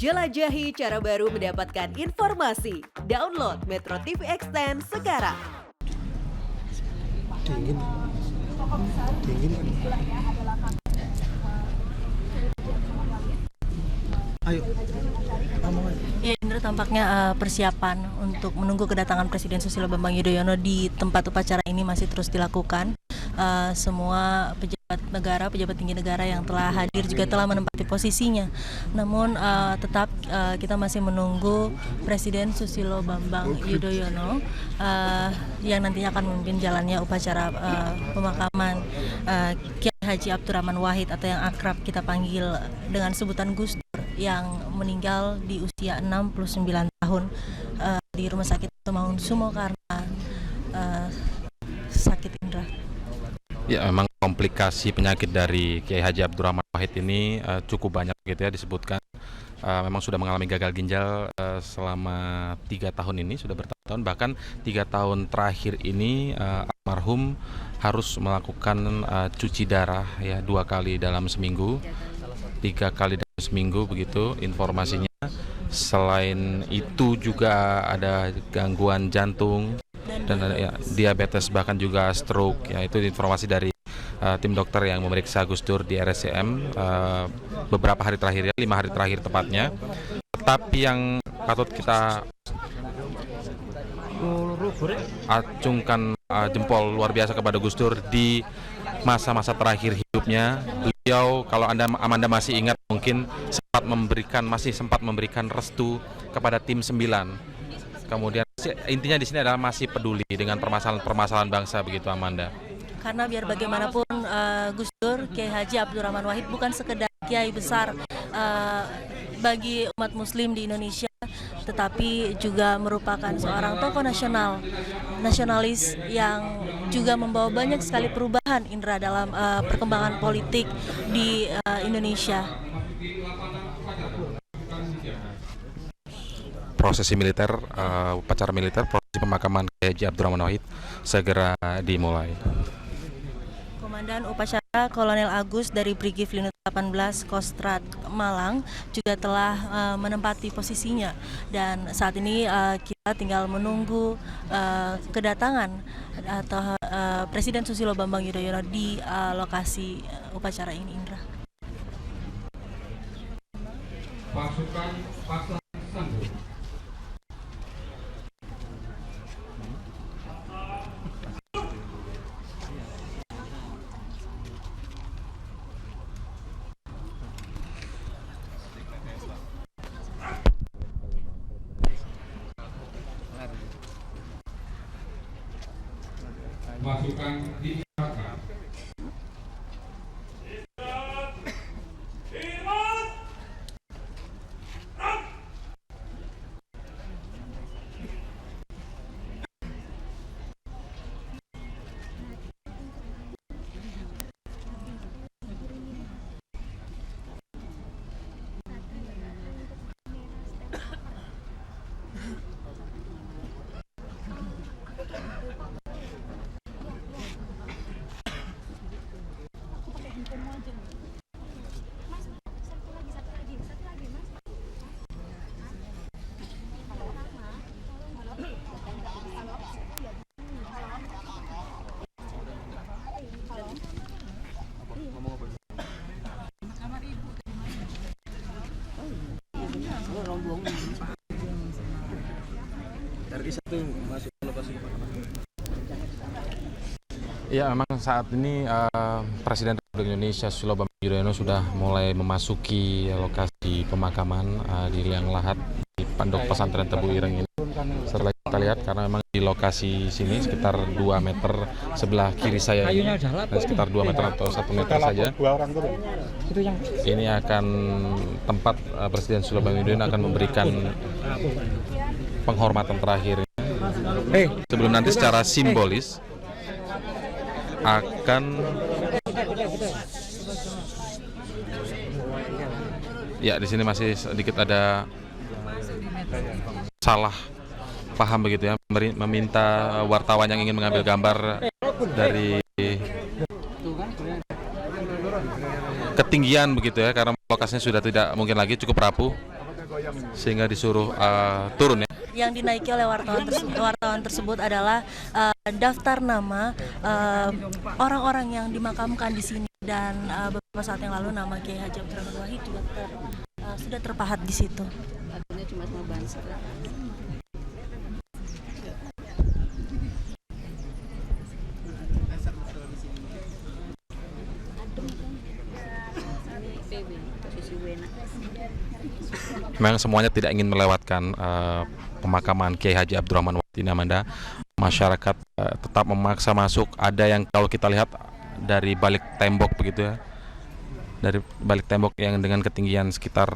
Jelajahi cara baru mendapatkan informasi. Download Metro TV Extend sekarang. Dingin. Dingin. Ayo. Ya, Indra, tampaknya persiapan untuk menunggu kedatangan Presiden Susilo Bambang Yudhoyono di tempat upacara ini masih terus dilakukan. Semua pejabat tinggi negara yang telah hadir juga telah menempati posisinya. Namun tetap kita masih menunggu Presiden Susilo Bambang Yudhoyono yang nantinya akan memimpin jalannya upacara pemakaman Kiai Haji Abdurrahman Wahid atau yang akrab kita panggil dengan sebutan Gus Dur yang meninggal di usia 69 tahun di Rumah Sakit Mangunkusumo karena sakit, Indra. Ya, memang komplikasi penyakit dari Kiai Haji Abdurrahman Wahid ini cukup banyak gitu ya disebutkan. Memang sudah mengalami gagal ginjal selama 3 tahun ini, sudah bertahun-tahun. Bahkan 3 tahun terakhir ini almarhum harus melakukan cuci darah ya 2 kali dalam seminggu, 3 kali dalam seminggu begitu informasinya. Selain itu juga ada gangguan jantung dan ada ya, diabetes, bahkan juga stroke ya. Itu informasi dari tim dokter yang memeriksa Gus Dur di RSCM beberapa hari terakhir ya, 5 hari terakhir tepatnya. Tetapi yang patut kita acungkan jempol luar biasa kepada Gus Dur di masa-masa terakhir hidupnya. Beliau, kalau Amanda masih ingat, mungkin masih sempat memberikan restu kepada tim 9. Kemudian intinya di sini adalah masih peduli dengan permasalahan bangsa begitu, Amanda. Karena biar bagaimanapun Gus Dur, Kiai Haji Abdurrahman Wahid bukan sekedar kiai besar bagi umat muslim di Indonesia, tetapi juga merupakan seorang tokoh nasionalis yang juga membawa banyak sekali perubahan, Indra, dalam perkembangan politik di Indonesia. Prosesi militer, upacara militer, prosesi pemakaman Kiai Haji Abdurrahman Wahid segera dimulai. Komandan upacara Kolonel Agus dari Brigif Linut 18 Kostrad Malang juga telah menempati posisinya, dan saat ini kita tinggal menunggu kedatangan atau Presiden Susilo Bambang Yudhoyono di lokasi upacara ini, Indra. Pasukan Pasar Sanggup. Pasukan diarahkan. Ya, memang saat ini Presiden Republik Indonesia Susilo Bambang Yudhoyono sudah mulai memasuki lokasi pemakaman di Liang Lahat di Pondok Pesantren Tebu Ireng ini. Setelah kita lihat, karena memang di lokasi sini sekitar 2 meter sebelah kiri saya ini, sekitar 2 meter atau 1 meter saja. Ini akan tempat Presiden Susilo Bambang Yudhoyono akan memberikan penghormatan terakhir. Sebelum nanti secara simbolis akan ya, di sini masih sedikit ada salah paham begitu ya, meminta wartawan yang ingin mengambil gambar dari ketinggian begitu ya, karena lokasinya sudah tidak mungkin lagi, cukup rapuh. sehingga disuruh turun ya. Yang dinaiki oleh wartawan tersebut adalah daftar nama orang-orang yang dimakamkan di sini, dan beberapa saat yang lalu nama Kiai Haji Abdurrahman Wahid juga sudah terpahat di situ. Artinya cuma mau banser. Memang semuanya tidak ingin melewatkan pemakaman Kiai Haji Abdurrahman Wahid ini, Amanda. Masyarakat tetap memaksa masuk. Ada yang kalau kita lihat dari balik tembok begitu ya, dari balik tembok yang dengan ketinggian sekitar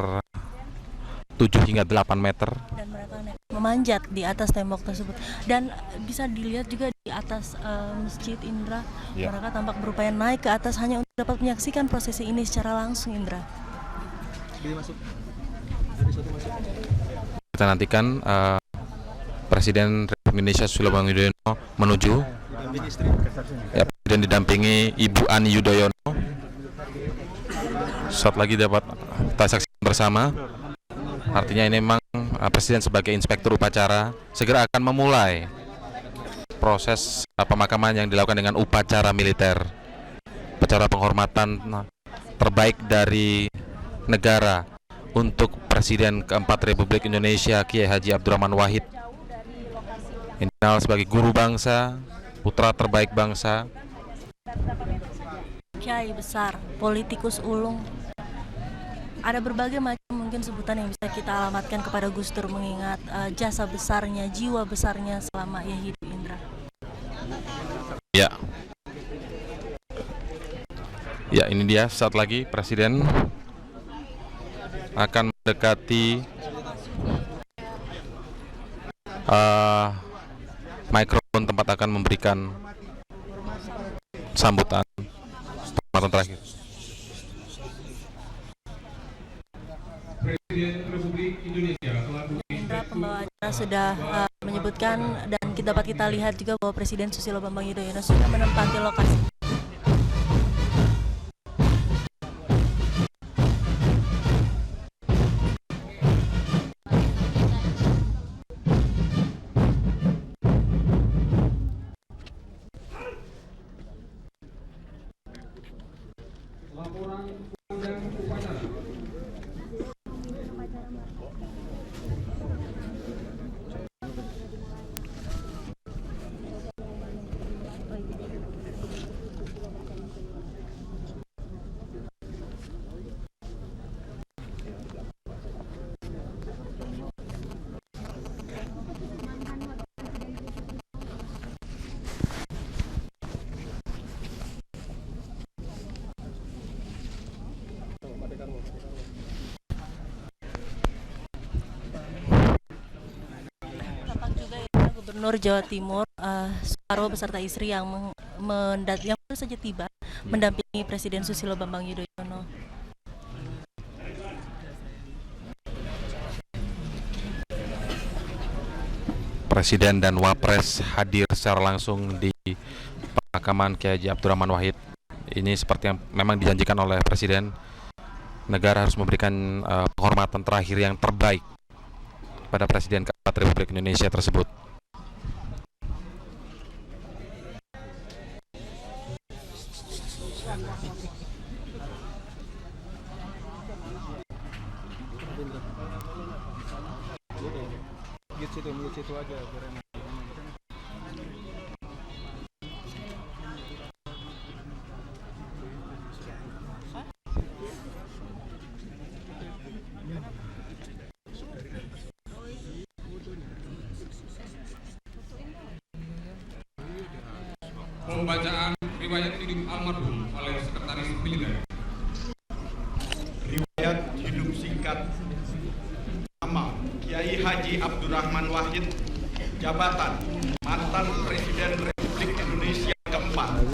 7 hingga 8 meter. Dan mereka memanjat di atas tembok tersebut. Dan bisa dilihat juga di atas Masjid Indra, mereka tampak berupaya naik ke atas hanya untuk dapat menyaksikan prosesi ini secara langsung, Indra. Kita nantikan Presiden Republik Indonesia Susilo Bambang Yudhoyono menuju. Ya, Presiden didampingi Ibu Ani Yudhoyono. Saat lagi dapat kita saksikan bersama. Artinya ini memang Presiden sebagai inspektur upacara segera akan memulai proses pemakaman yang dilakukan dengan upacara militer, upacara penghormatan terbaik dari negara untuk Presiden keempat Republik Indonesia Kiai Haji Abdurrahman Wahid, yang dikenal sebagai guru bangsa, putra terbaik bangsa, Kiai besar, politikus ulung. Ada berbagai macam mungkin sebutan yang bisa kita alamatkan kepada Gus Dur, mengingat jasa besarnya, jiwa besarnya selama ia hidup, Indra. Ya. Ya, ini dia saat lagi Presiden akan mendekati mikrofon tempat akan memberikan sambutan terakhir. Presiden Republik Indonesia selaku Indra, pembawa acara sudah menyebutkan, dan dapat kita lihat juga bahwa Presiden Susilo Bambang Yudhoyono sudah menempati lokasi. laporan komandan upacara. Gubernur Jawa Timur Soekarwo beserta istri yang baru saja tiba mendampingi Presiden Susilo Bambang Yudhoyono. Presiden dan Wapres hadir secara langsung di pemakaman Kiai Haji Abdurrahman Wahid. Ini seperti yang memang dijanjikan oleh Presiden, negara harus memberikan penghormatan terakhir yang terbaik pada Presiden keempat Republik Indonesia tersebut. Situ aja. Pembacaan riwayat hidup almarhum oleh Sekretaris Militer. Riwayat hidup singkat. Nama Kiai Haji Abdurrahman Wahid, jabatan mantan Presiden Republik Indonesia keempat,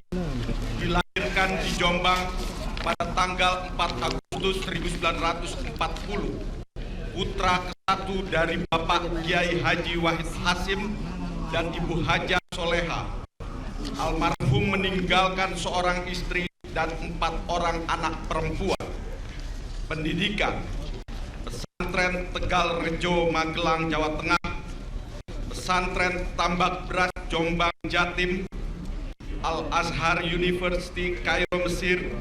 dilahirkan di Jombang pada tanggal 4 Agustus 1940, putra ke-1 dari Bapak Kiai Haji Wahid Hasim dan Ibu Haja Soleha. Almarhum meninggalkan seorang istri dan 4 orang anak perempuan. Pendidikan, pesantren Pesantren Tegal Rejo Magelang Jawa Tengah, Pesantren Tambak Beras Jombang Jatim, Al-Azhar University Kairo Mesir,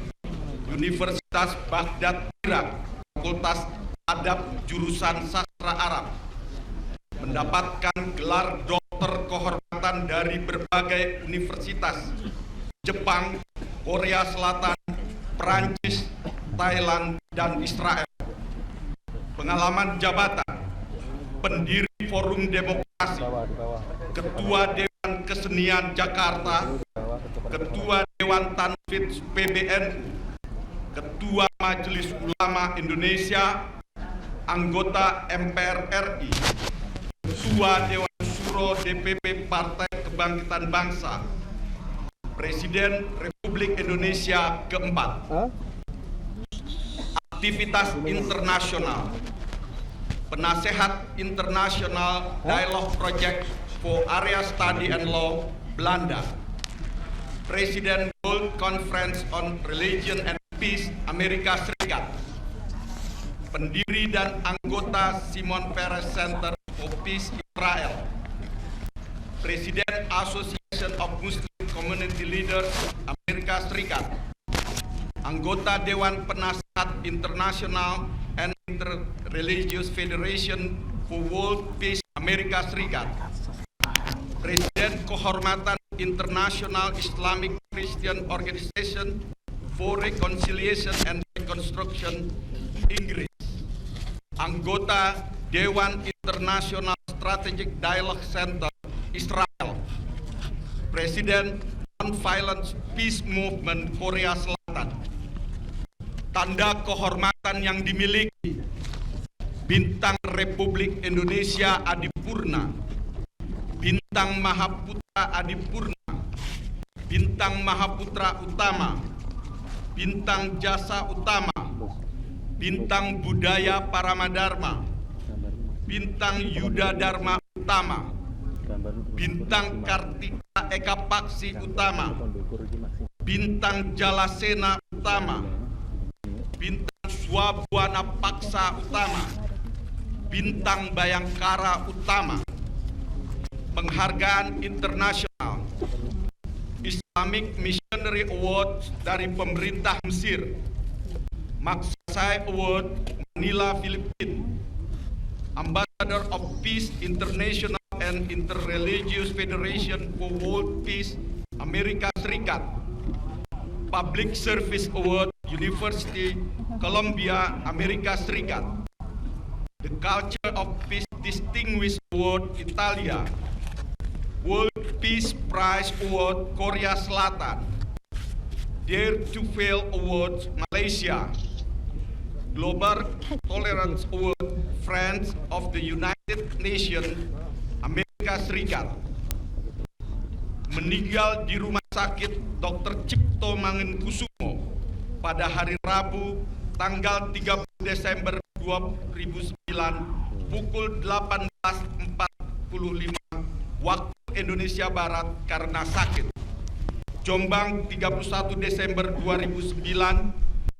Universitas Baghdad Irak, Fakultas Adab jurusan Sastra Arab, mendapatkan gelar doktor kehormatan dari berbagai universitas Jepang, Korea Selatan, Perancis, Thailand, dan Israel. Pengalaman jabatan: pendiri Forum Demokrasi, Ketua Dewan Kesenian Jakarta, Ketua Dewan Tanfidz PBNU, Ketua Majelis Ulama Indonesia, anggota MPR RI, Ketua Dewan Syuro DPP Partai Kebangkitan Bangsa, Presiden Republik Indonesia keempat. Aktivitas internasional: Penasehat Internasional Dialogue Project for Area Study and Law, Belanda, Presiden World Conference on Religion and Peace, Amerika Serikat, pendiri dan anggota Simon Peres Center for Peace, Israel, Presiden Association of Muslim Community Leaders, Amerika Serikat, anggota Dewan Penasehat Internasional and Interreligious Federation for World Peace, Amerika Serikat, Presiden Kehormatan International Islamic Christian Organization for Reconciliation and Reconstruction, Inggris, anggota Dewan International Strategic Dialogue Center, Israel, Presiden Non-Violence Peace Movement Korea Selatan. Tanda kehormatan yang dimiliki: Bintang Republik Indonesia Adipurna, Bintang Mahaputra Adipurna, Bintang Mahaputra Utama, Bintang Jasa Utama, Bintang Budaya Paramadharma, Bintang Yuda Dharma Utama, Bintang Kartika Eka Paksi Utama, Bintang Jalasena Utama, Bintang Swabwana Paksa Utama, Bintang Bayangkara Utama. Penghargaan internasional: Islamic Missionary Award dari pemerintah Mesir, Maksai Award Manila, Filipina, Ambassador of Peace International and Interreligious Federation for World Peace, Amerika Serikat, Public Service Award University Columbia, Amerika Serikat, The Culture of Peace Distinguished Award Italia, World Peace Prize Award Korea Selatan, Dare to Fail Award Malaysia, Global Tolerance Award Friends of the United Nations, Amerika Serikat. Meninggal di Rumah Sakit Dr. Cipto Mangunkusumo pada hari Rabu tanggal 30 Desember 2009 pukul 18.45 waktu Indonesia Barat karena sakit. Jombang, 31 Desember 2009,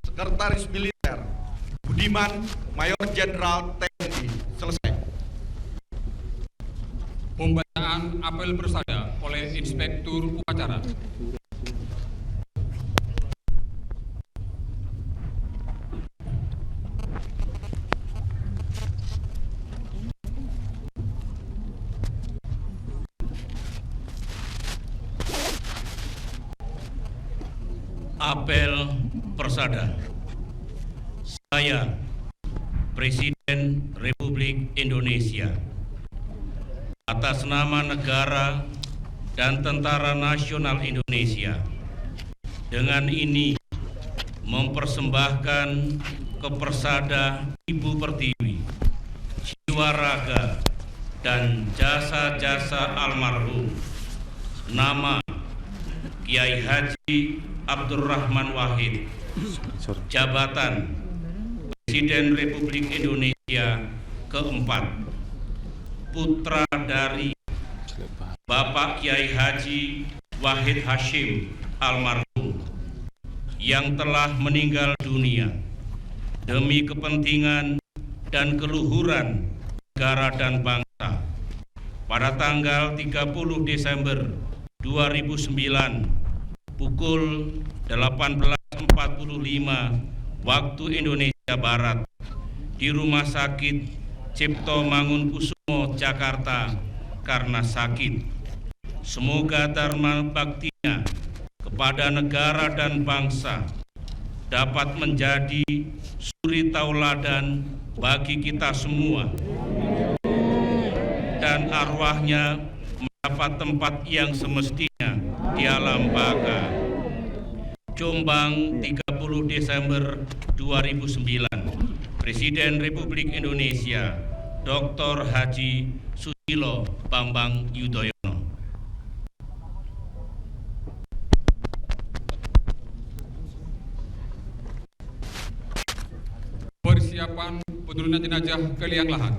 Sekretaris Militer Budiman, Mayor Jenderal TNI. Selesai. Pembacaan apel persada oleh Inspektur Upacara. Apel persada. Saya, Presiden Republik Indonesia, atas nama negara dan Tentara Nasional Indonesia, dengan ini mempersembahkan ke Persada Ibu Pertiwi jiwa raga dan jasa-jasa almarhum nama Kiai Haji Abdurrahman Wahid, jabatan Presiden Republik Indonesia keempat, putra dari Bapak Kiai Haji Wahid Hashim almarhum yang telah meninggal dunia demi kepentingan dan keluhuran negara dan bangsa. Pada tanggal 30 Desember 2009 pukul 18.45 waktu Indonesia Barat di Rumah Sakit Cipto Mangunkusumo, Jakarta karena sakit. Semoga dharma baktinya kepada negara dan bangsa dapat menjadi suri tauladan bagi kita semua dan arwahnya mendapat tempat yang semestinya di alam baka. Jombang, 30 Desember 2009. Presiden Republik Indonesia Dr. Haji Susilo Bambang Yudhoyono. Persiapan penurunan jenazah ke liang lahat.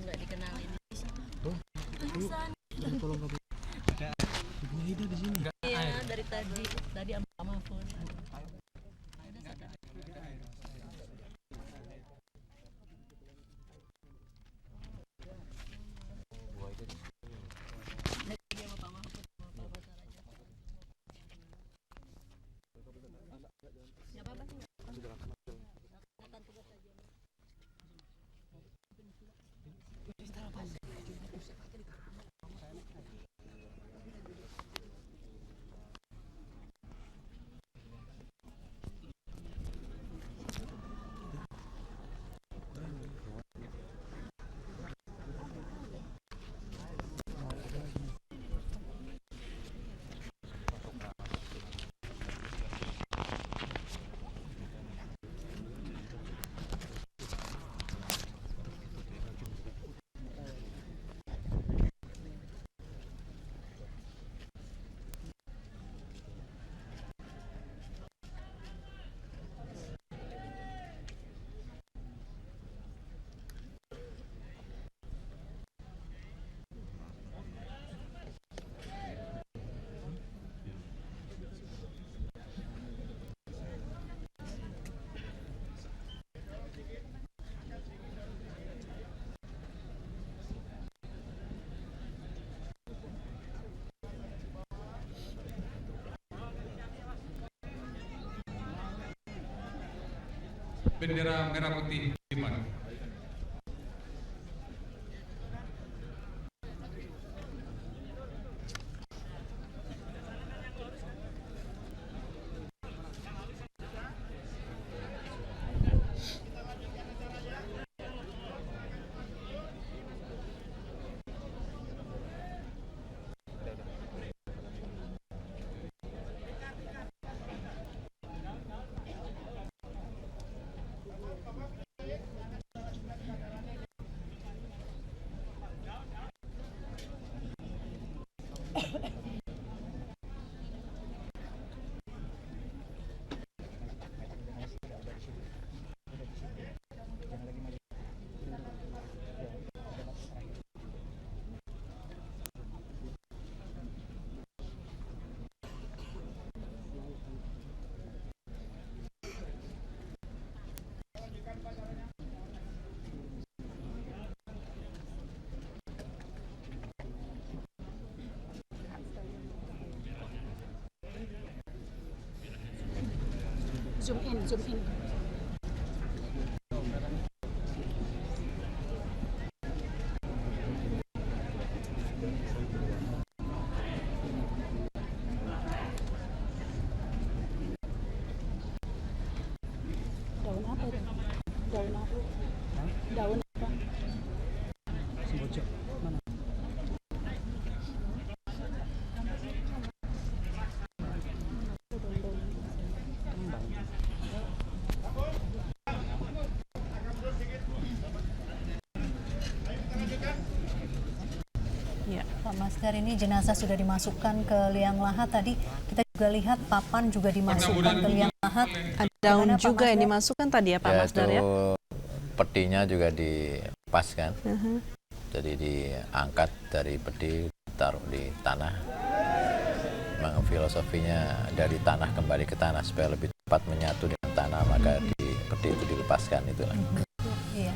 Nggak dikenalin. Tolong kamu. Punya ide di sini. Iya, dari tadi sama phone. Bendera merah putih Budiman. Zoom in, zoom in. Daun apa itu? Daun apa? Daun apa? Semboja. Mana? Pak Master, ini jenazah sudah dimasukkan ke liang lahat. Tadi kita juga lihat papan juga dimasukkan ke liang lahat. Ada daun Gimana, Pak juga yang Masdar? dimasukkan tadi ya Pak Masdar ya? Petinya juga dilepaskan. Jadi diangkat dari peti, taruh di tanah. Memang filosofinya dari tanah kembali ke tanah supaya lebih cepat menyatu dengan tanah, maka di peti itu dilepaskan itulah. Iya.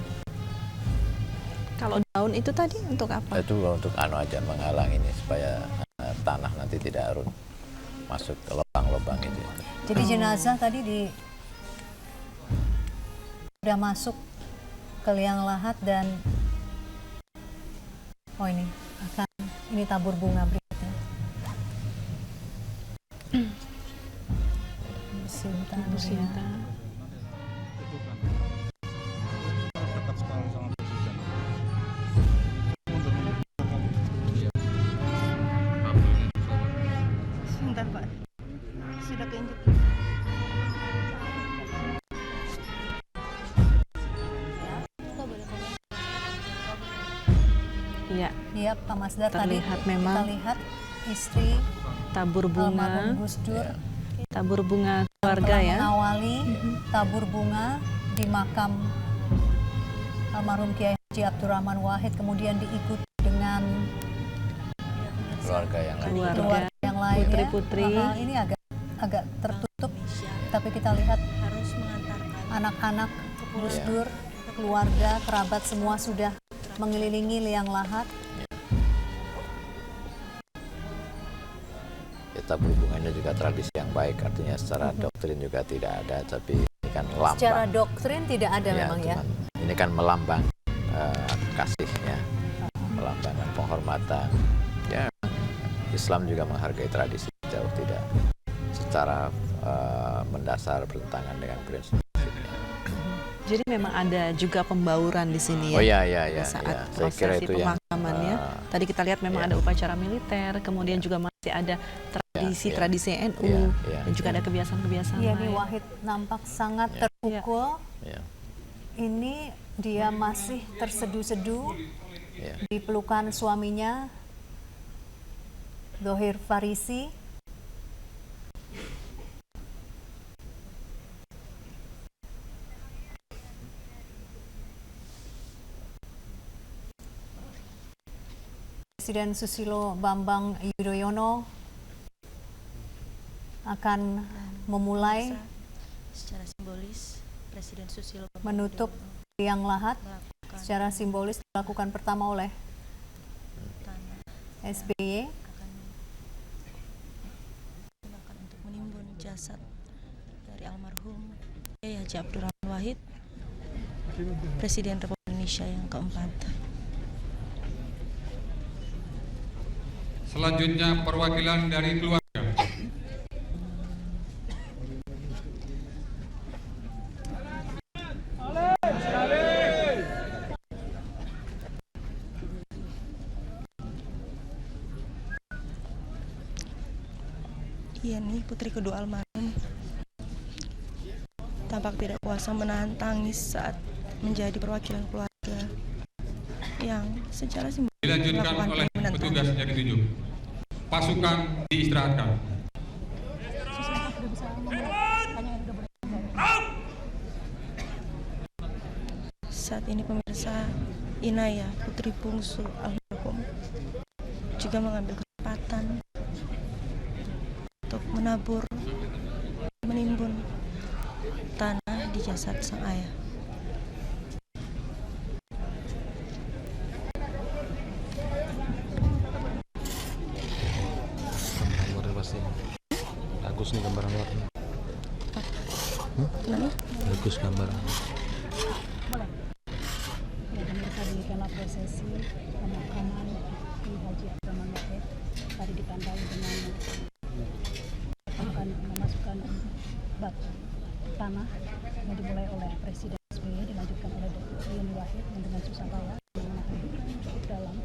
Kalau daun itu tadi untuk apa? Itu untuk aja menghalang ini supaya tanah nanti tidak masuk ke lubang-lubang itu. Jadi jenazah tadi sudah masuk ke liang lahat dan ini tabur bunga berikutnya. Bu Sinta. Bu Sinta. Tetap sekali sama presiden. Sebentar Pak, sudah keinjek. Ya, Ya, Pak Masdar terlihat tadi memang kita lihat istri tabur bunga, almarhum Gus Dur tabur bunga keluarga telah ya. mengawali tabur bunga di makam almarhum Kiai Haji Abdurrahman Wahid, kemudian diikuti dengan Keluarga yang lain. keluarga yang lain. Putri-putri. Ini agak tertutup, tapi kita lihat harus mengantarkan anak-anak Gus Dur, keluarga, kerabat semua sudah mengelilingi liang lahat. Ya, tabur bunganya juga tradisi yang baik, artinya secara doktrin juga tidak ada, tapi ini kan lambang. Secara doktrin tidak ada memang ya. cuman ini kan melambang kasihnya, melambangkan penghormatan. Ya, Islam juga menghargai tradisi, jauh tidak secara mendasar bertentangan dengan prinsip. Jadi memang ada juga pembauran di sini ya. Oh iya, Saat iya. Saya kira prosesi itu yang pemakamannya. Tadi kita lihat memang ada upacara militer, kemudian juga masih ada tradisi NU dan juga ada kebiasaan-kebiasaan Iya, lain. ini Wahid nampak sangat terpukul. Ini dia masih terseduh-seduh di pelukan suaminya, Dhohir Farisi. Presiden Susilo Bambang Yudhoyono akan memulai secara simbolis Presiden Susilo Bambang menutup liang lahat. Secara simbolis dilakukan pertama oleh SBY. untuk menimbun jasad dari almarhum Kiai Haji Abdurrahman Wahid, Presiden Republik Indonesia yang keempat. Selanjutnya perwakilan dari keluarga. Yeni, putri kedua almarhum, tampak tidak kuasa menahan tangis saat menjadi perwakilan keluarga yang secara simbolis Dilanjutkan oleh petugas yang ditunjuk. Pasukan diistirahatkan. Saat ini pemirsa, Inaya, putri bungsu almarhum, juga mengambil kesempatan untuk menabur, menimbun tanah di jasad sang ayah. Gambarnya pasti bagus nih gambaran warna. Bagus gambar. Demikianlah prosesi pemakaman Kiai Haji Abdurrahman Wahid tadi ditandai dengan akan memasukkan batu tanah yang dimulai oleh Presiden SBY, dilanjutkan oleh Dr. Yeni Wahid yang dengan susah payah cukup dalam,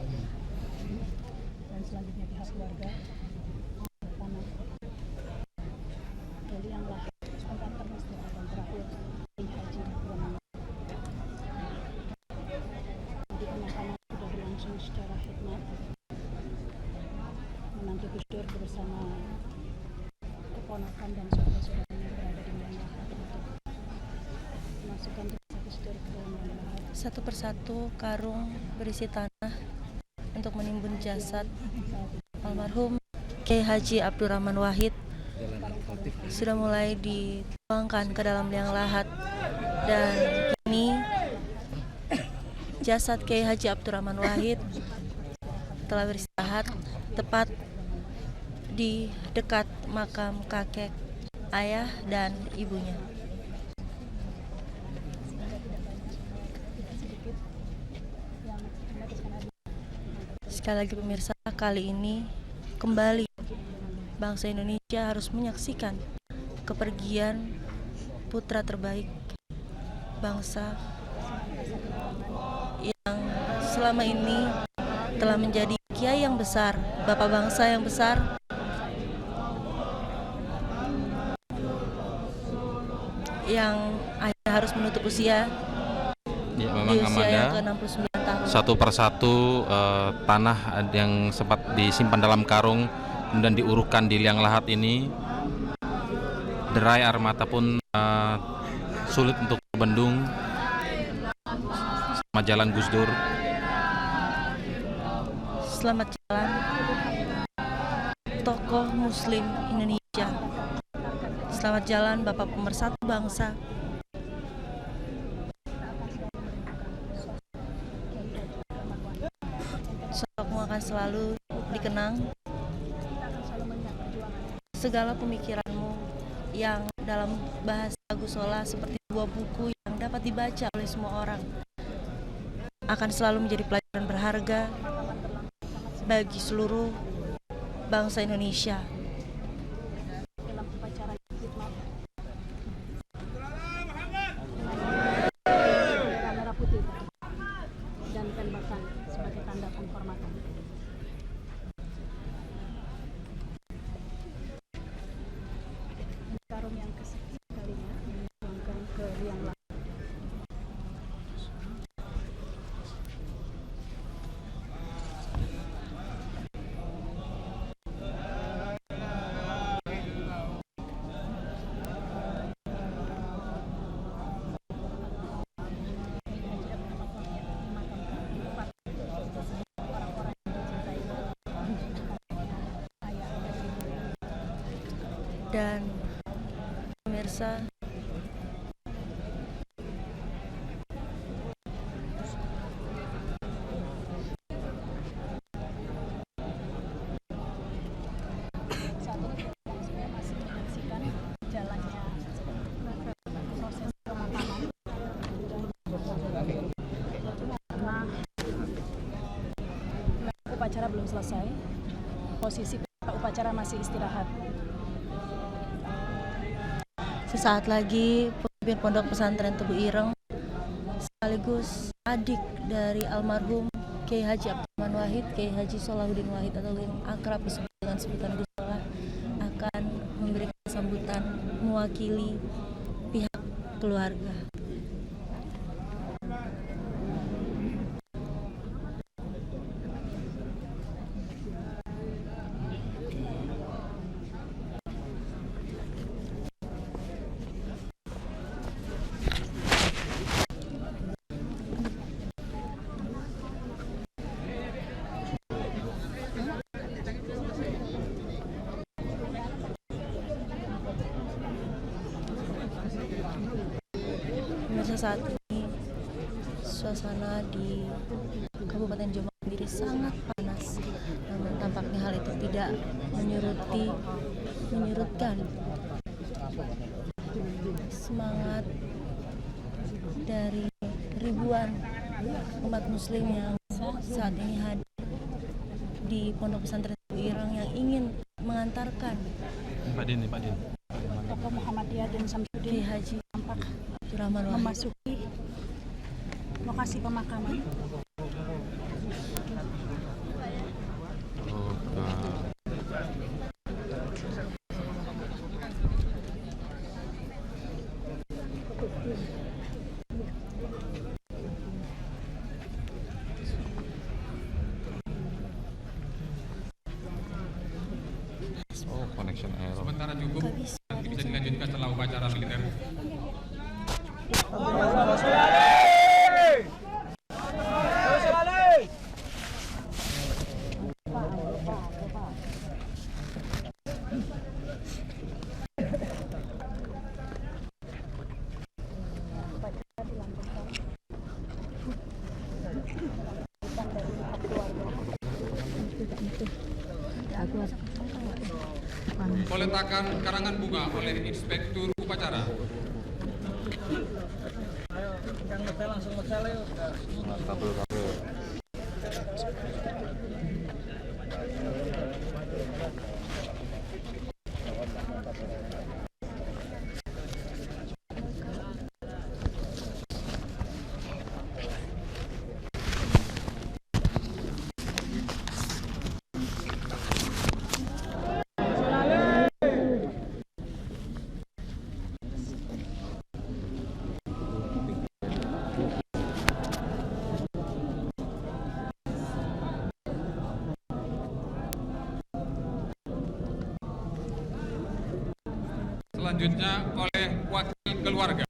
dan selanjutnya pihak keluarga tanah dari yang lahir tempat peristirahatan terakhir Kiai Haji Abdurrahman. Jadi pemakaman sudah berlangsung secara hikmat. Menantu Gus Dur bersama keponakan dan saudara-saudaranya berada di liang lahat untuk memasukkan jenazah Gus Dur ke dalam liang lahat. Satu persatu karung berisi tanah untuk menimbun jasad almarhum Kiai Haji Abdurrahman Wahid sudah mulai dituangkan ke dalam liang lahat, dan kini jasad Kiai Haji Abdurrahman Wahid telah beristirahat tepat di dekat makam kakek, ayah, dan ibunya. Sekali lagi pemirsa, kali ini kembali bangsa Indonesia harus menyaksikan kepergian putra terbaik bangsa yang selama ini telah menjadi kiai yang besar, bapak bangsa yang besar, yang akhirnya harus menutup usia Ya, di memang usia yang Amanda. ke-69 tahun. satu persatu tanah yang sempat disimpan dalam karung kemudian diurukkan di liang lahat ini. Derai air mata pun sulit untuk terbendung sama jalan Gus Dur. Selamat jalan tokoh Muslim Indonesia. Selamat jalan Bapak Pemersatu Bangsa. Sosokmu akan selalu dikenang. Segala pemikiranmu yang dalam bahasa Gusola seperti sebuah buku yang dapat dibaca oleh semua orang akan selalu menjadi pelajaran berharga bagi seluruh bangsa Indonesia. Merah putih dan tembakan sebagai tanda penghormatan. Karung yang kesekalinya menuangkan ke liang lahat. Dan pemirsa, Saat ini saya masih menyaksikan jalannya proses pemakaman karena upacara belum selesai. Posisi upacara masih istirahat. sesaat lagi pemimpin Pondok Pesantren Tebu Ireng sekaligus adik dari almarhum Kiai Haji Abdurrahman Wahid, Kiai Haji Solahuddin Wahid atau yang akrab disebut dengan sebutan Gus Solah akan memberikan sambutan mewakili pihak keluarga. Pemirsa, saat ini suasana di Kabupaten Jombang sendiri sangat panas, namun tampaknya hal itu tidak menyurutkan semangat dari ribuan umat Muslim yang saat ini hadir di Pondok Pesantren Tebu Ireng yang ingin mengantarkan Pak Din. Tokoh Muhammadiyah dan Samsudin Kiai Haji tampak Abdurrahman Wahid memasuki lokasi pemakaman. Connection error. Sementara cukup, nanti bisa dilanjutkan setelah upacara militer. Peletakan karangan bunga oleh Inspektur Upacara. selanjutnya oleh wakil keluarga.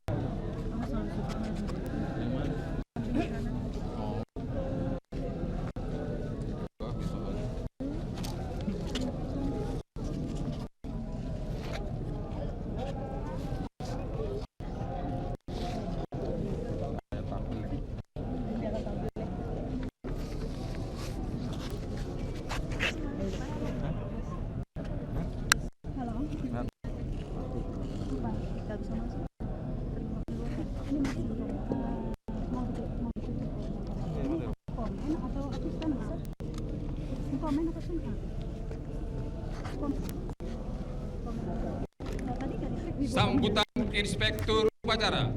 Sambutan Inspektur Upacara.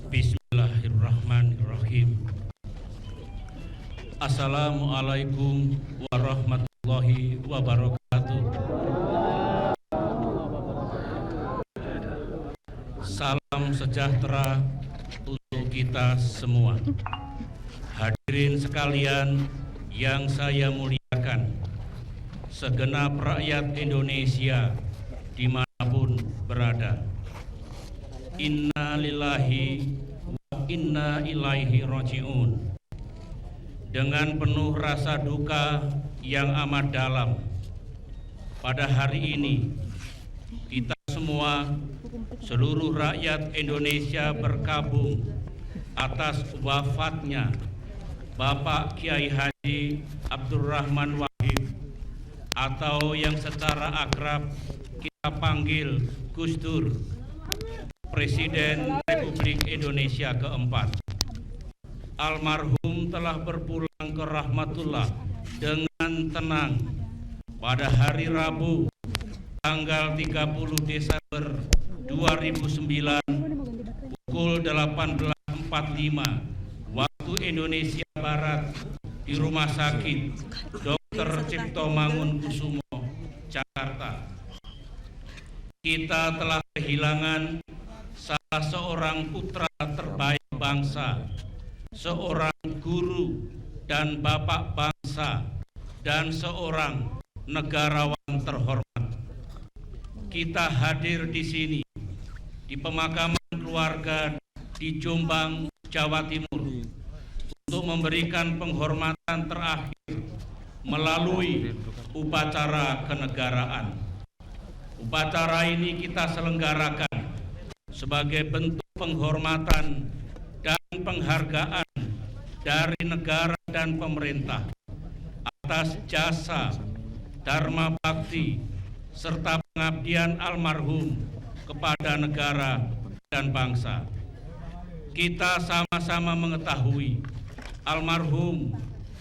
Bismillahirrahmanirrahim. Assalamualaikum warahmatullahi wabarakatuh. Salam sejahtera untuk kita semua. Hadirin sekalian yang saya muliakan, segenap rakyat Indonesia dimanapun berada. Inna lillahi wa inna ilaihi raji'un. Dengan penuh rasa duka yang amat dalam, pada hari ini kita semua, seluruh rakyat Indonesia berkabung atas wafatnya Bapak Kiai Haji Abdurrahman Wahid, atau yang secara akrab kita panggil Gus Dur, Presiden Republik Indonesia keempat. Almarhum telah berpulang ke rahmatullah dengan tenang pada hari Rabu tanggal 30 Desember 2009 pukul 18.45 waktu Indonesia Barat di Rumah Sakit Dr. Cipto Mangunkusumo, Jakarta. Kita telah kehilangan salah seorang putra terbaik bangsa, seorang guru dan bapak bangsa, dan seorang negarawan terhormat. Kita hadir di sini di pemakaman keluarga di Jombang, Jawa Timur untuk memberikan penghormatan terakhir melalui upacara kenegaraan. Upacara ini kita selenggarakan sebagai bentuk penghormatan dan penghargaan dari negara dan pemerintah atas jasa, dharma bakti, serta pengabdian almarhum kepada negara dan bangsa. Kita sama-sama mengetahui almarhum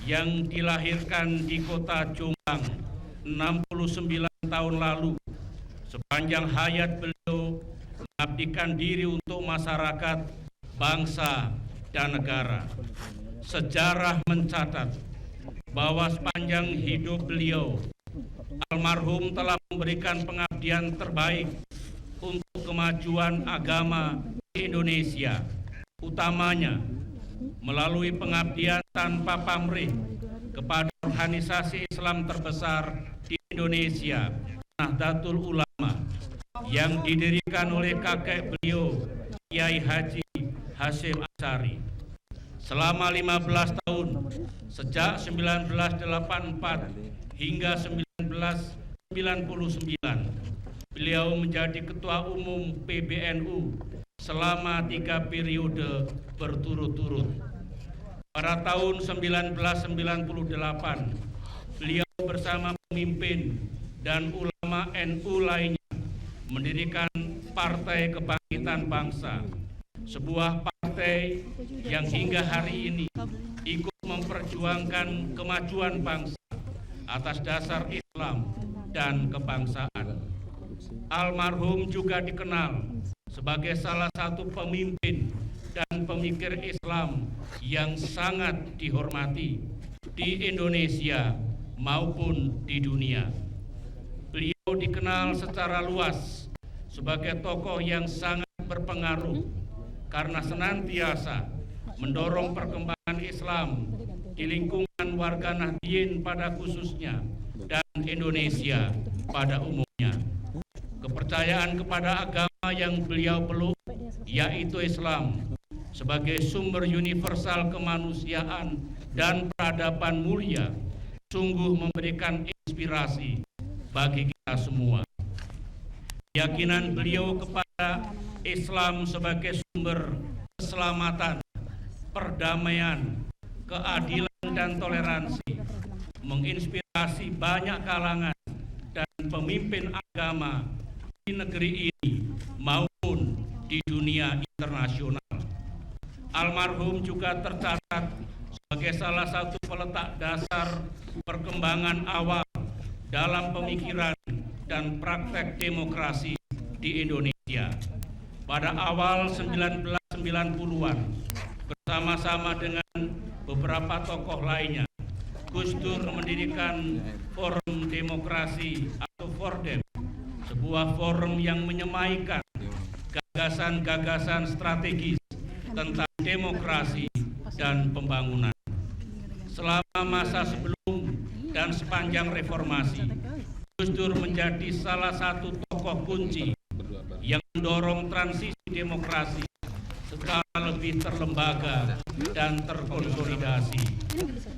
yang dilahirkan di kota Jombang 69 tahun lalu, sepanjang hayat beliau mengabdikan diri untuk masyarakat, bangsa, dan negara. Sejarah mencatat bahwa sepanjang hidup beliau, almarhum telah memberikan pengabdian terbaik untuk kemajuan agama di Indonesia, utamanya melalui pengabdian tanpa pamrih kepada organisasi Islam terbesar di Indonesia, Nahdlatul Ulama, yang didirikan oleh kakek beliau, Kiai Haji Hasyim Asy'ari. Selama 15 tahun, sejak 1984 hingga 1999, beliau menjadi Ketua Umum PBNU selama 3 periode berturut-turut. Pada tahun 1998, beliau bersama pemimpin dan ulama NU lainnya mendirikan Partai Kebangkitan Bangsa, sebuah partai yang hingga hari ini ikut memperjuangkan kemajuan bangsa atas dasar Islam dan kebangsaan. Almarhum juga dikenal sebagai salah satu pemimpin dan pemikir Islam yang sangat dihormati di Indonesia maupun di dunia. Beliau dikenal secara luas sebagai tokoh yang sangat berpengaruh karena senantiasa mendorong perkembangan Islam di lingkungan warga Nahdliyin pada khususnya dan Indonesia pada umumnya. Kepercayaan kepada agama yang beliau peluk, yaitu Islam, sebagai sumber universal kemanusiaan dan peradaban mulia, sungguh memberikan inspirasi bagi kita semua. Keyakinan beliau kepada Islam sebagai sumber keselamatan, perdamaian, keadilan dan toleransi menginspirasi banyak kalangan dan pemimpin agama di negeri ini maupun di dunia internasional. Almarhum juga tercatat sebagai salah satu peletak dasar perkembangan awal dalam pemikiran dan praktek demokrasi di Indonesia. Pada awal 1990-an, bersama-sama dengan beberapa tokoh lainnya, Gus Dur mendirikan Forum Demokrasi atau Fordem, sebuah forum yang menyemaikan gagasan-gagasan strategis tentang demokrasi dan pembangunan. Selama masa sebelum dan sepanjang reformasi, Gus Dur menjadi salah satu tokoh kunci yang mendorong transisi demokrasi secara lebih terlembaga dan terkonsolidasi.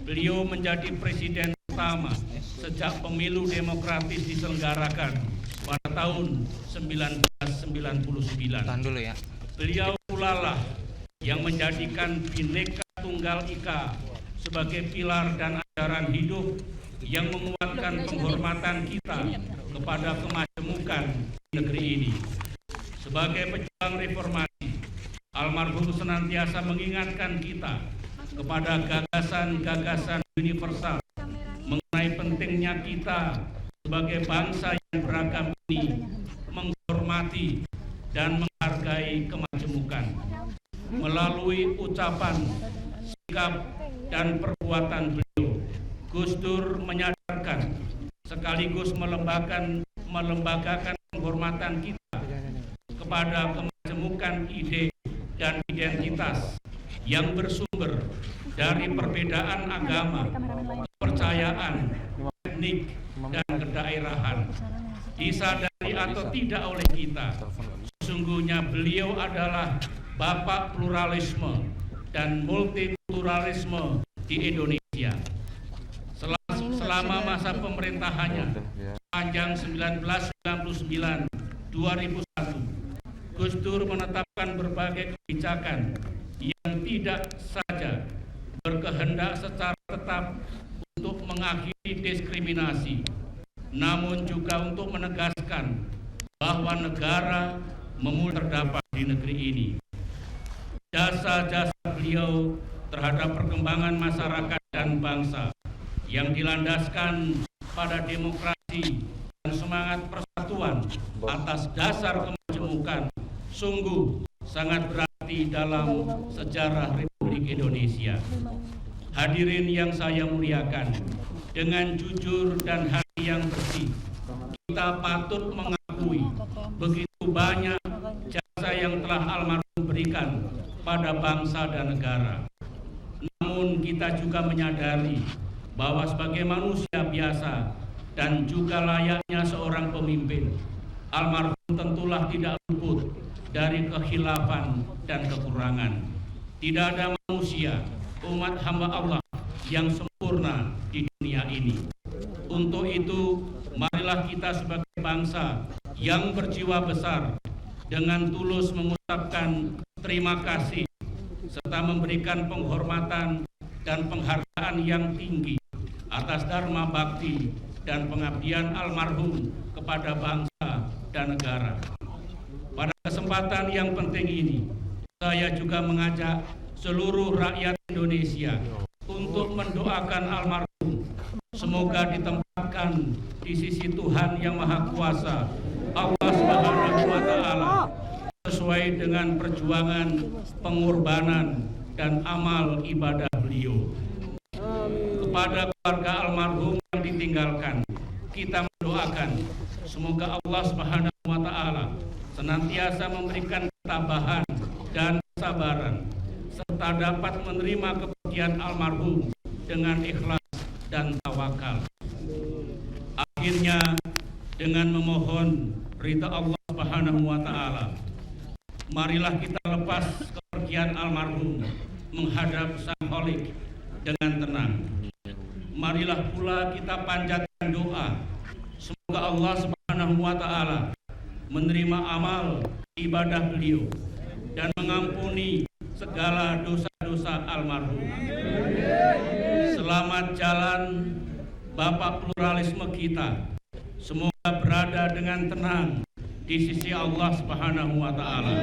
Beliau menjadi presiden pertama sejak pemilu demokratis diselenggarakan pada tahun 1999. Beliau pula lah yang menjadikan Bhinneka Tunggal Ika sebagai pilar dan ajaran hidup yang menguatkan penghormatan kita kepada kemajemukan negeri ini. Sebagai pejuang reformasi, almarhum senantiasa mengingatkan kita kepada gagasan-gagasan universal mengenai pentingnya kita sebagai bangsa yang beragam ini menghormati dan menghargai kemajemukan. Melalui ucapan, sikap, dan perbuatan beliau, Gus Dur menyadarkan sekaligus melembagakan penghormatan kita kepada kemajemukan ide dan identitas yang bersumber dari perbedaan agama, kepercayaan, etnik, dan kedaerahan. Disadari atau tidak oleh kita, sesungguhnya beliau adalah bapak pluralisme dan multikulturalisme di Indonesia. Selama masa pemerintahannya sepanjang 1999-2001, Gus Dur menetapkan berbagai kebijakan yang tidak saja berkehendak secara tetap untuk mengakhiri diskriminasi, namun juga untuk menegaskan bahwa negara terdapat di negeri ini. Jasa-jasa beliau terhadap perkembangan masyarakat dan bangsa yang dilandaskan pada demokrasi dan semangat persatuan atas dasar kemajemukan sungguh sangat berarti dalam sejarah Republik Indonesia. Hadirin yang saya muliakan, dengan jujur dan hati yang bersih, kita patut mengakui begitu banyak jasa yang telah almarhum berikan pada bangsa dan negara. Namun kita juga menyadari bahwa sebagai manusia biasa dan juga layaknya seorang pemimpin, almarhum tentulah tidak luput dari kekhilafan dan kekurangan. Tidak ada manusia, umat hamba Allah yang sempurna di dunia ini. Untuk itu, marilah kita sebagai bangsa yang berjiwa besar dengan tulus mengucapkan terima kasih serta memberikan penghormatan dan penghargaan yang tinggi atas dharma bakti dan pengabdian almarhum kepada bangsa dan negara. Pada kesempatan yang penting ini, saya juga mengajak seluruh rakyat Indonesia untuk mendoakan almarhum. Semoga ditempatkan di sisi Tuhan Yang Maha Kuasa, Allah Subhanahu wa Ta'ala, sesuai sesuai dengan perjuangan, pengorbanan, dan amal ibadah beliau. Kepada keluarga almarhum yang ditinggalkan, kita mendoakan semoga Allah Subhanahu wa Ta'ala senantiasa memberikan ketabahan dan kesabaran, serta dapat menerima kepergian almarhum dengan ikhlas dan tawakal. Akhirnya, dengan memohon ridha Allah Subhanahu wa Ta'ala, marilah kita lepas kepergian almarhum menghadap Sang Khalik dengan tenang. Marilah pula kita panjatkan doa semoga Allah Subhanahu wa Ta'ala menerima amal ibadah beliau dan mengampuni segala dosa-dosa almarhum. Selamat jalan Bapak pluralisme kita. Semoga berada dengan tenang di sisi Allah Subhanahu wa Ta'ala.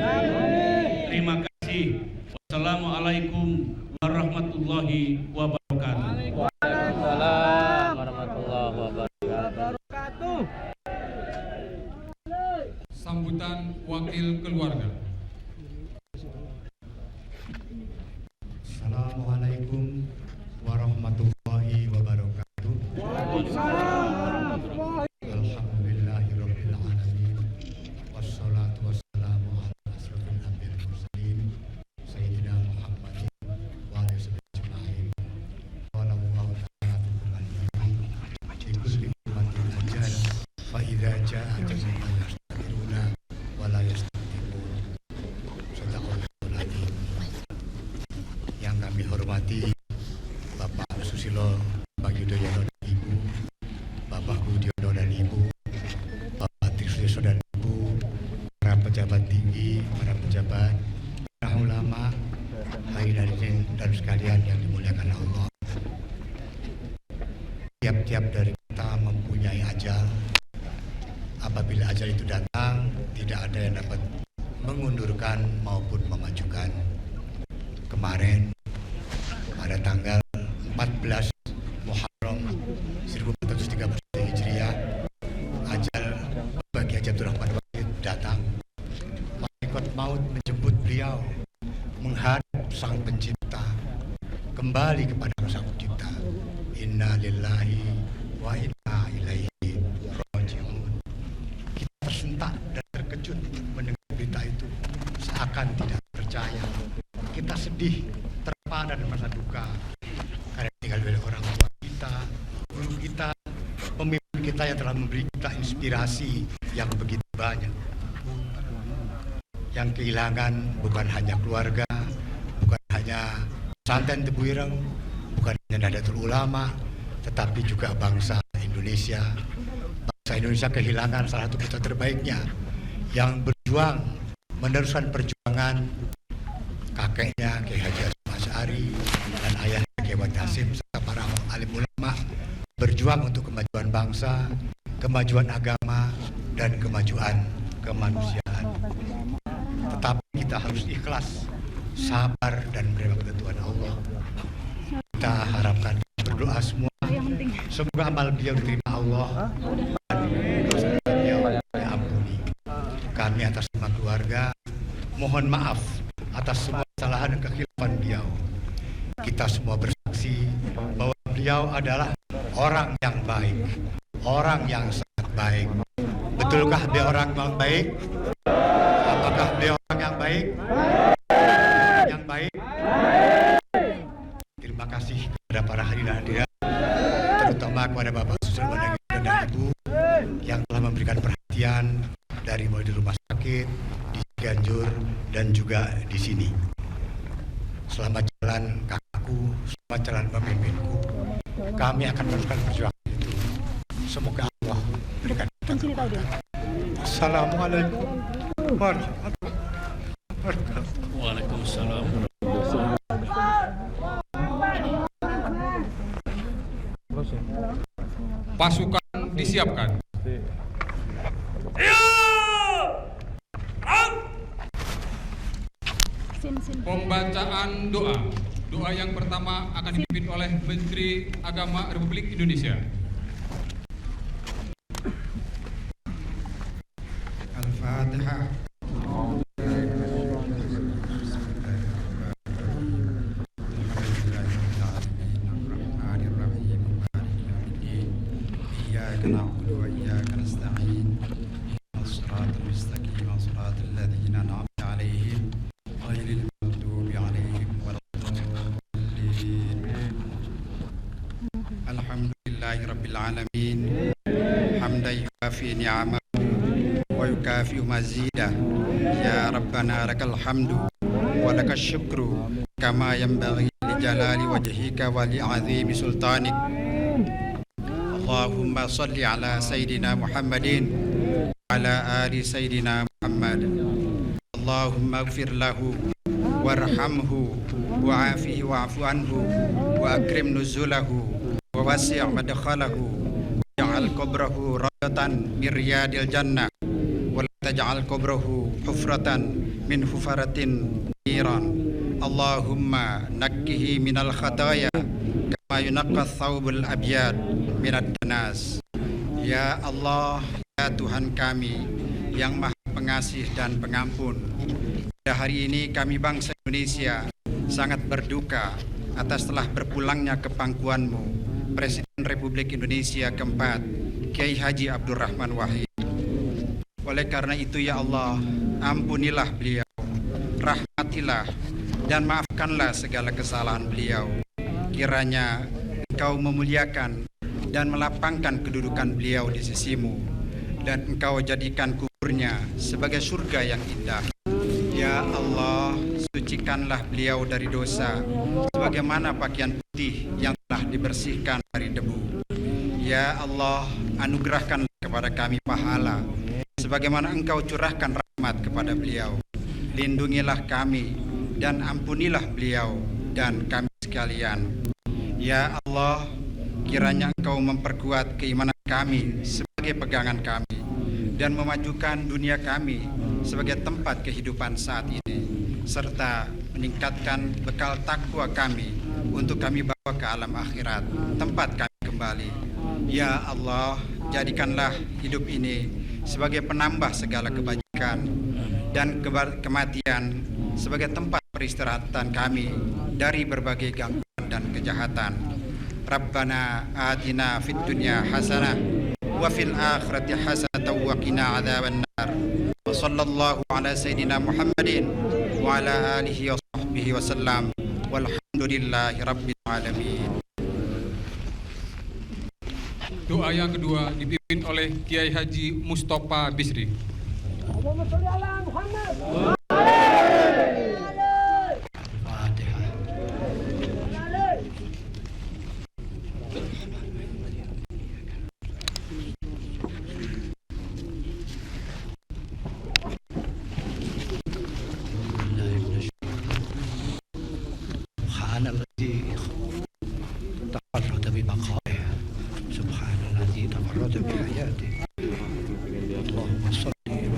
Terima kasih. Wassalamualaikum warahmatullahi wabarakatuh. Waalaikumsalam warahmatullahi wabarakatuh. Sambutan wakil keluarga. Assalamualaikum warahmatullahi wabarakatuh. Alhamdulillahirabbil alamin. Wassalatu wassalamu ala asrofil anbiya'i wal mursalin sayyidina Muhammadin wa alihi ajma'in. Qala Allahu ta'ala fi qur'anil karim kulli ummatin ajal fa idza jaa ajaluhum yastakbiruna wa la yastakbirun. Shadaqallahul azim. Yang kami hormati Bapak Susilo Bang Yudhoyono dan Ibu, Bapak Budiono dan Ibu, Bapak Trisdeso dan Ibu, para pejabat tinggi, para pejabat, para ulama, hadirin dan sekalian yang dimuliakan Allah. Tiap-tiap dari kita mempunyai ajal. Apabila ajal itu datang, tidak ada yang dapat mengundurkan maupun memajukan. Kemarin pada tanggal 14 Muharram 1431 Hijriah, ajal bagi Haji Abdurrahman Wahid datang. Malaikat maut menjemput beliau menghadap Sang Pencipta, kembali kepada Sang Pencipta. Inna lillahi wa inna ilaihi raji'un. Kita tersentak dan terkejut mendengar berita itu, seakan tidak percaya. Kita sedih, terpana dan merasa duka karena tinggal oleh orang tua kita, guru kita, pemimpin kita yang telah memberi kita inspirasi yang begitu banyak. Yang kehilangan bukan hanya keluarga, bukan hanya pesantren Tebu Ireng, bukan hanya Nahdlatul Ulama, tetapi juga bangsa Indonesia. Bangsa Indonesia kehilangan salah satu putra terbaiknya yang berjuang meneruskan perjuangan kakeknya Kiai Haji Hasyim Asy'ari dan ayahnya Kiai Wahid Hasyim serta para alim ulama berjuang untuk kemajuan bangsa, kemajuan agama, dan kemajuan kemanusiaan. Tetapi kita harus ikhlas, sabar, dan menerima ketentuan Allah. Kita harapkan, berdoa semua, semoga amal beliau diterima Allah dan dosa beliau diampuni. Kami atas nama keluarga mohon maaf atas semua kesalahan dan kekhilafan beliau. Kita semua bersaksi bahwa beliau adalah orang yang baik, orang yang sangat baik. Betulkah beliau orang yang baik? Apakah beliau orang yang baik? Yang baik? Terima kasih kepada para hadirin hadirat, terutama kepada Bapak Susilo Bambang Yudhoyono dan Ibu yang telah memberikan perhatian dari mulai di rumah sakit, di Cianjur, dan juga di sini. Selamat jalan kakakku, selamat jalan pemimpinku. Kami akan meneruskan perjuangan itu. Semoga Allah berikan kita kekuatan. Assalamualaikum warahmatullahi wabarakatuh. Waalaikumsalam. Pasukan disiapkan. Pembacaan doa. Doa yang pertama akan dipimpin oleh Menteri Agama Republik Indonesia. Al-Fatihah. العالمين حمدا يوافي نعمه ويكافئ مزيده يا ربنا لك الحمد ولك الشكر كما ينبغي لجلال وجهك ولعظيم سلطانك اللهم صل على سيدنا محمد وعلى آل سيدنا محمد اللهم اغفر له وارحمه وعافه واعف عنه وأكرم نزله ووسع مدخله واجعل قبره روضة من رياض الجنة ولا تجعل قبره حفرة من حفرة النيران اللهم نقه من الخطايا كما ينقى الثوب الأبيض من الدنس. Ya Allah, ya Tuhan kami yang Maha Pengasih dan Pengampun, pada hari ini kami bangsa Indonesia sangat berduka atas telah berpulangnya ke pangkuanmu Presiden Republik Indonesia keempat Kiai Haji Abdurrahman Wahid. Oleh karena itu ya Allah, ampunilah beliau, rahmatilah dan maafkanlah segala kesalahan beliau. Kiranya Engkau memuliakan dan melapangkan kedudukan beliau di sisimu, dan Engkau jadikan kuburnya sebagai surga yang indah. Ya Allah, sucikanlah beliau dari dosa sebagaimana pakaian putih yang telah dibersihkan dari debu. Ya Allah, anugerahkanlah kepada kami pahala sebagaimana Engkau curahkan rahmat kepada beliau. Lindungilah kami dan ampunilah beliau dan kami sekalian. Ya Allah, kiranya Engkau memperkuat keimanan kami sebagai pegangan kami dan memajukan dunia kami sebagai tempat kehidupan saat ini, serta meningkatkan bekal takwa kami untuk kami bawa ke alam akhirat, tempat kami kembali. Ya Allah, jadikanlah hidup ini sebagai penambah segala kebajikan dan kematian sebagai tempat peristirahatan kami dari berbagai gangguan dan kejahatan. Rabbana atina fid dunya hasanah wa fil akhirati hasanatan wa qina adzabannar. Wa sallallahu ala sayyidina Muhammadin wa ala alihi wa sahbihi wa sallam. Walhamdulillahi rabbil alamin. Doa yang kedua dipimpin oleh Kiai Haji Mustofa Bisri. Allahumma sholli ala Muhammad.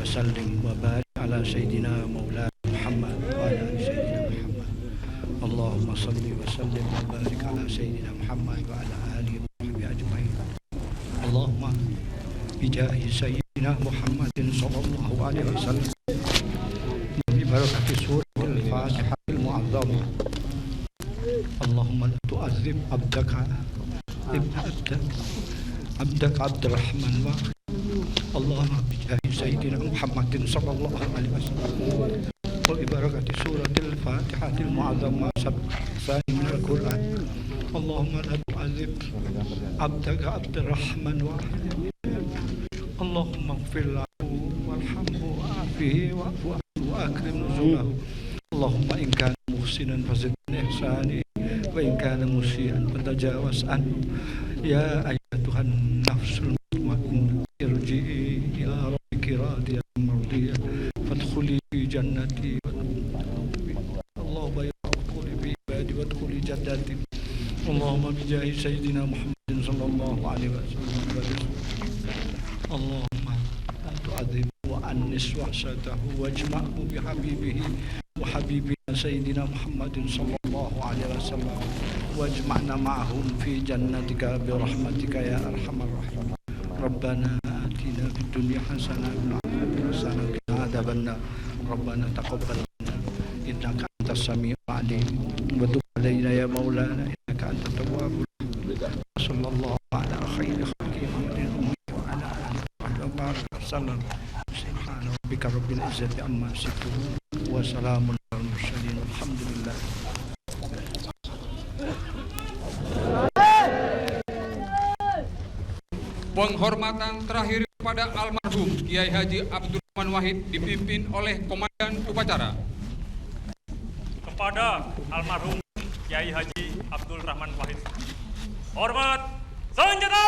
وسلم وبارك على سيدنا مولانا محمد وعلى آل سيدنا محمد. اللهم صل وسلم وبارك على سيدنا محمد وعلى آله وصحبه أجمعين. اللهم بجاه سيدنا محمد صلى الله عليه وسلم ببركة سورة الفاتحة المعظمة. اللهم لا تؤذب عبدك عبد الرحمن واحد. اللهم بجاه سيدنا محمد صلى الله عليه وسلم وببركة سورة الفاتحة المعظمة الثاني من القرآن. اللهم لا تعذب عبدك عبد الرحمن واحد. اللهم اغفر له وارحمه وعافه واعف عنه واكرم نزله. اللهم ان كان محسنا فزد من احسانه وان كان مسيئا فتجاوز عنه. يا ايتها النفس المطمئنة ارجعي إلى ربك راضية مرضية فادخلي في جنتي. اللهم ادخلي في عبادي وادخلي جنتي. اللهم بجاه سيدنا محمد صلى الله عليه وسلم. اللهم لا تعذب وأنس وحشته واجمعه بحبيبه وحبيبنا سيدنا محمد صلى الله عليه وسلم واجمعنا معهم في جنتك برحمتك يا أرحم الراحمين. ربنا آتنا في الدنيا حسنة وفي الآخرة حسنة وقنا عذاب النار. ربنا تقبل منا إنك أنت السميع العليم وتب علينا يا مولانا إنك أنت التواب الرحيم. صلى الله على خير خلقه محمد وعلى آله وصحبه وسلم. سبحان ربك رب العزة عما يصفون وسلام على المرسلين والحمد لله. Penghormatan terakhir kepada almarhum Kiai Haji Abdurrahman Wahid dipimpin oleh Komandan Upacara. Kepada almarhum Kiai Haji Abdul Rahman Wahid, hormat senjata.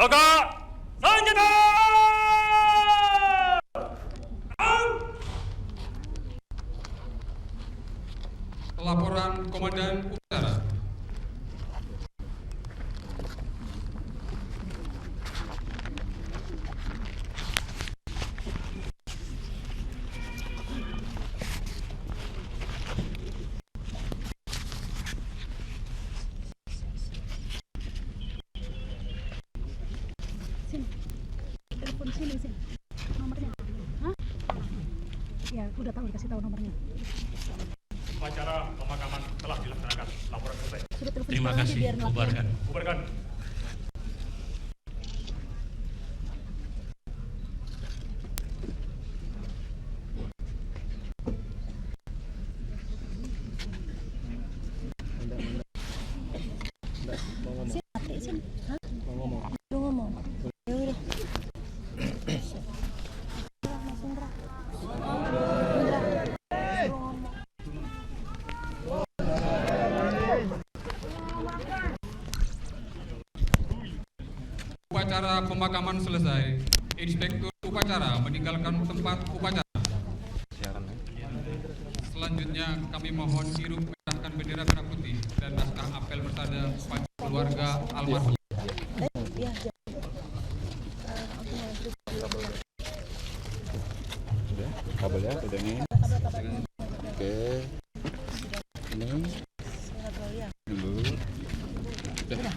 Loka senjata. Laporan Komandan Upacara. Telepon sini nomornya. Hah? Ya, udah tahu, dikasih tahu nomornya. Upacara pemakaman telah dilaksanakan. Laporan selesai. Terima kasih. Bubarkan. Bubarkan. Upacara pemakaman selesai. Inspektur upacara meninggalkan tempat upacara. Selanjutnya kami mohon hirup menyerahkan bendera merah putih dan naskah apel bersada kepada keluarga almarhum. Kabelnya udah nih. Oke. Ini dulu. Udah.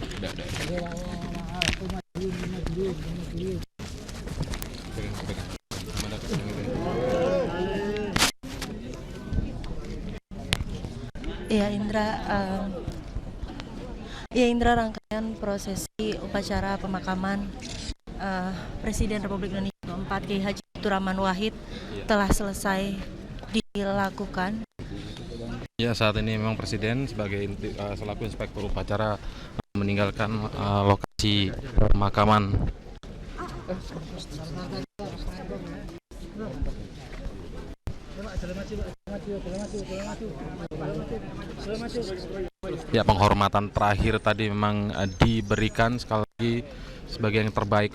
Indra, rangkaian prosesi upacara pemakaman Presiden Republik Indonesia keempat Kiai Haji Abdurrahman Wahid telah selesai dilakukan. Ya, saat ini memang Presiden selaku inspektur upacara meninggalkan lokasi pemakaman. Ya, penghormatan terakhir tadi memang diberikan sekali lagi sebagai yang terbaik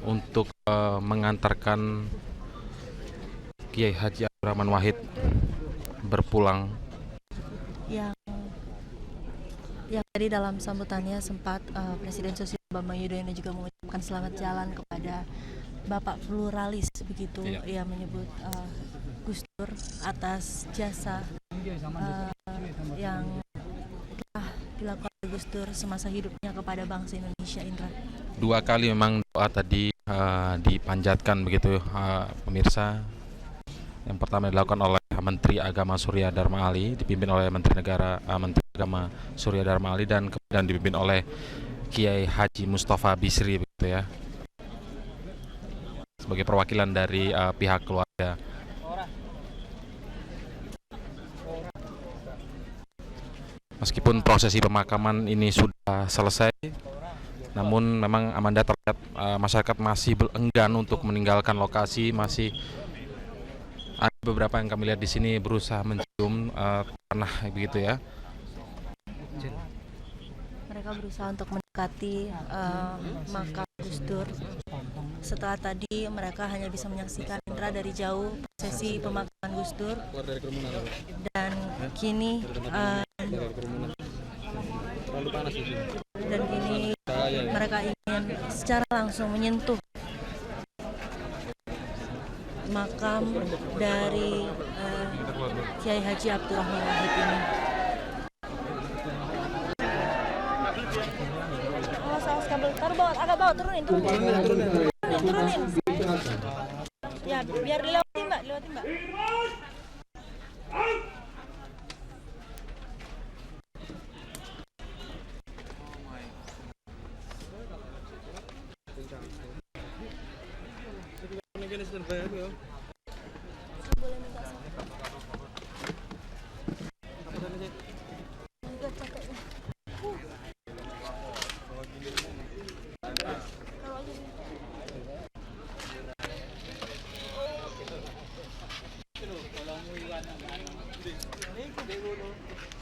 untuk mengantarkan Kiai Haji Abdurrahman Wahid berpulang. Yang tadi dalam sambutannya sempat Presiden Susilo Bambang Yudhoyono juga mengucapkan selamat jalan kepada Bapak pluralis begitu. Ia menyebut Gus Dur atas jasa yang telah dilakukan Gus Dur semasa hidupnya kepada bangsa Indonesia. Indra, 2 kali memang doa tadi dipanjatkan begitu pemirsa. Yang pertama dilakukan oleh Menteri Agama Surya Dharma Ali, dipimpin oleh Menteri Agama Surya Dharma Ali, dan kemudian dipimpin oleh Kiai Haji Mustafa Bisri begitu ya, sebagai perwakilan dari pihak keluarga. Meskipun prosesi pemakaman ini sudah selesai, namun memang Amanda terlihat masyarakat masih enggan untuk meninggalkan lokasi. Masih ada beberapa yang kami lihat di sini berusaha mencium tanah begitu ya. Mereka berusaha untuk mendekati makam Gus Dur. Setelah tadi mereka hanya bisa menyaksikan Indra dari jauh prosesi pemakaman Gus Dur. Dan kini mereka ingin secara langsung menyentuh makam dari Kiai Haji Abdurrahman Wahid ini. Awas kabel, taruh bawah, agak bawah, turunin. Ya, biar dilewati Mbak.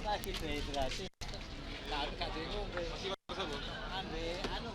Sakit dehidrasi. Tak ada kat tengok. Masih bagus apa? Ambil anu.